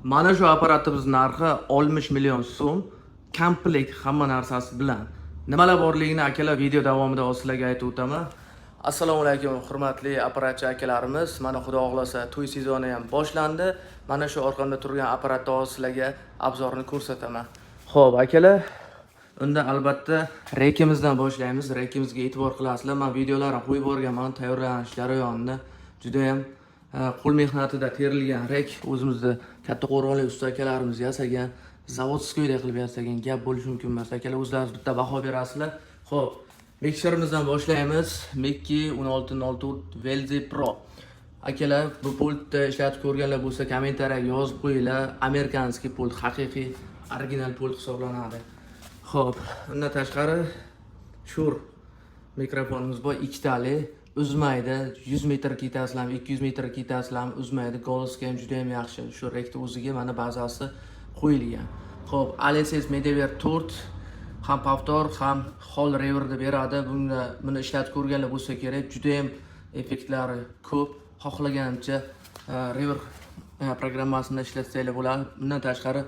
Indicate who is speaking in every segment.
Speaker 1: Mana shu apparatimiz narxi 60 million so'm, komplekt hamma narsasi bilan. Nimalar borligini akalar video davomida sizlarga aytib o'taman. Assalomu alaykum hurmatli apparatchi akalarimiz. Mana xudo xohlasa to'y sezoni ham boshlandi. Mana shu orqamda turgan apparatni sizlarga obzorini ko'rsataman. Xo'p, akalar, unda albatta rekimizdan boshlaymiz. Rekimizga e'tibor qilasizlar. Men videolarni qo'yib borganman, tayyorlanish jarayonida juda ham qo'l mehnatida terilgan rek o'zimizda katta qo'rg'onli usta akalarimiz yasagan, zavodskoyda qilib yasagan gap bo'lishi mumkin emas. Akalar o'zlaringiz bitta baho berasizlar. Xo'p, mikserimizdan boshlaymiz. Mekki 1604 Velzi Pro. Akalar, bu pultni ishlatib ko'rganlar bo'lsa kommentariyaga yozib qo'yinglar. Amerikanskiy pult, haqiqiy original pult hisoblanadi. Xo'p, undan tashqari shur mikrofonimiz bor, ikkitali. Uzmaydi, 100 metr ketasizlar, 200 metr ketasizlar, uzmaydi. Golosga ham juda ham yaxshi. Shu rekni o'ziga mana bazasi qo'yilgan. Xo'p, ALSS Mediaver 4 ham pavtor, ham hol reverb beradi. Buni ishlatib ko'rganlar bo'lsa kerak, juda ham effektlari ko'p. Xohlagancha reverb programmasini ishlatsanglar bo'ladi. Bundan tashqari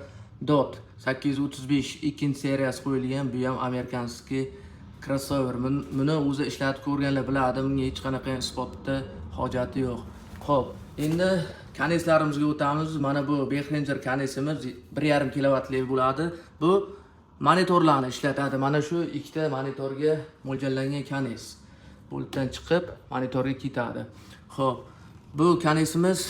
Speaker 1: DOT 835 ikkinchi seriyasi qo'yilgan. Bu ham amerikanskiy crossover. Buni o'zi ishlatib ko'rganlar biladi. Bunga hech qanaqa isbotda hojati yo'q. Xo'p, endi kaneslarimizga o'tamiz. Mana bu Behringer kanesimiz 1.5 kilovatlik bo'ladi. Bu monitorlarni ishlatadi. Mana shu ikkita monitorga mo'ljallangan kanes. Pultdan chiqib monitorga ketadi. Xo'p, bu kanesimiz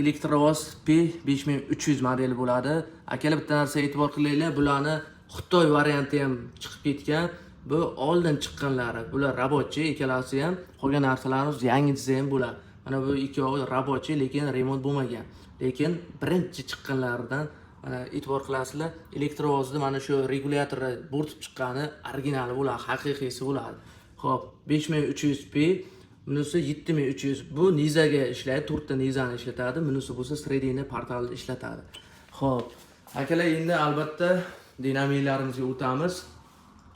Speaker 1: Electrovoz P5300 modeli bo'ladi. Akalar, bitta narsa e'tibor qilinglar, bularni Xitoy varianti ham chiqib ketgan. Bu oldin chiqqanlari. Bular rabochiy, ikkalasi ham. Qolgan narsalarimiz yangi dizayn bo'ladi. Mana bu ikkovi rabochiy, lekin remont bo'lmagan. Lekin birinchi chiqqanlaridan mana e'tibor qilasizlar. Elektrovozda mana shu regulyatori bo'rtib chiqqani originali bo'ladi, haqiqiysi bo'ladi. Xo'p, 5300p, bunisi 7300. Bu nizaga ishlaydi, 4 ta nizani ishlatadi. Bunisi bo'lsa sredini portalni ishlatadi. Xo'p, akalar, endi albatta dinamiklarimizga o'tamiz.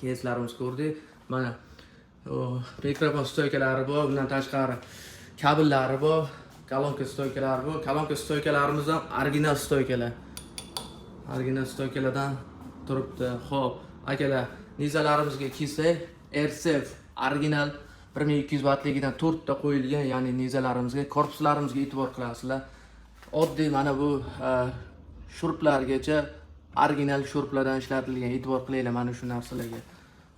Speaker 1: Keslarimiz ko'rdik. Mana mikrofon stoykalari bor, bundan tashqari kabellari bor, kolonka stoykalari bor. Kolonka stoykalarimiz ham original stoykalar. Original stoykalardan turibdi. Xo'p, akalar, nizalarimizga kelsak, RCF original 1200 wattligidan 4 ta qo'yilgan, ya'ni nizalarimizga, korpuslarimizga e'tibor qilasizlar. Oddiy mana bu shurplargacha original shurplardan ishlatilgan. E'tibor qilinglar mana shu narsalarga.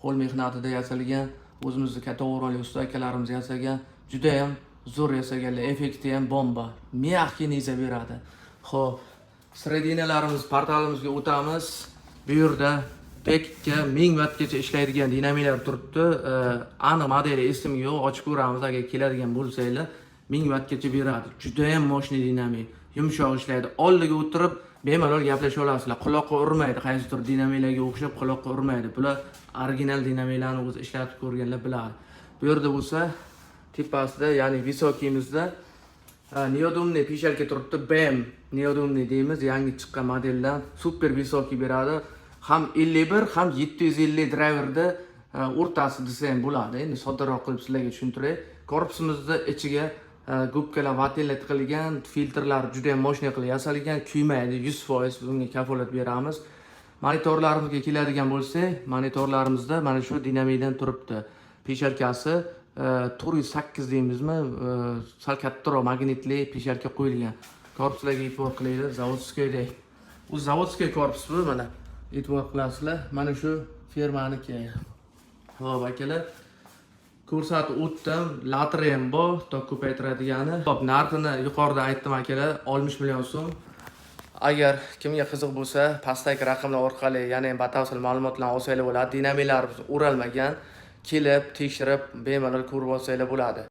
Speaker 1: Qo'l mehnatida yasalgan, o'zimizning katta o'g'ronli usta akalarimiz yasagan, juda ham zo'r yasaganlar, effekti ham bomba. Miyaqki niza beradi. Xo'p, sredinalarimiz portalimizga o'tamiz. Bu yerda pekka 1000 wattgacha ishlaydigan dinamiklar turibdi. Aniq modeli esimga yo'q, ochib ko'ramiz agar keladigan bo'lsanglar. 1000 wattgacha beradi. Juda ham moshni dinamik, yumshoq ishlaydi. Oldiga o'tirib bemalol gaplasha olasizlar. Quloqqa urmaydi, qaysidir dinamiklarga o'xshab quloqqa urmaydi. Bular original dinamiklarni o'zi ishlatib ko'rganlar biladi. Bu yerda bo'lsa tepasida, ya'ni visokimizda neodumniy pishalka turibdi. BM neodumniy deymiz, yangi chiqqan modeldan super visoki beradi. Ham 51 ham 750 driverda o'rtasi dizayn bo'ladi. Endi soddaroq qilib sizlarga tushuntiray. Korpusimizda ichiga gubkalar vatella tiqilgan, filtrlar juda ham moshna qilib yasalgan, kuymaydi, 100% bunga kafolat beramiz. Monitorlarimizga keladigan bo'lsak, monitorlarimizda mana shu dinamikdan turibdi. Pishalkasi 408 deymizmi, sal kattaroq magnitli pishalka qo'yilgan. Korpuslarga e'tibor qilinglar, zavodskoydek. Bu zavodskoy korpus bu, mana e'tibor qilasizlar. Mana shu firmaniki. Xo'p, akalar, ko'rsatib o'tdim. Latri ham bor, tok ko'paytiradigan. Xo'p, narxini yuqorida aytdim akalar, 60 million so'm. Agar kimga qiziq bo'lsa, pastdagi raqamlar orqali yana ham batafsil ma'lumotlarni olsanglar bo'ladi. Dinamiklarimiz o'ralmagan, kelib, tekshirib, bemalol ko'rib olsanglar bo'ladi.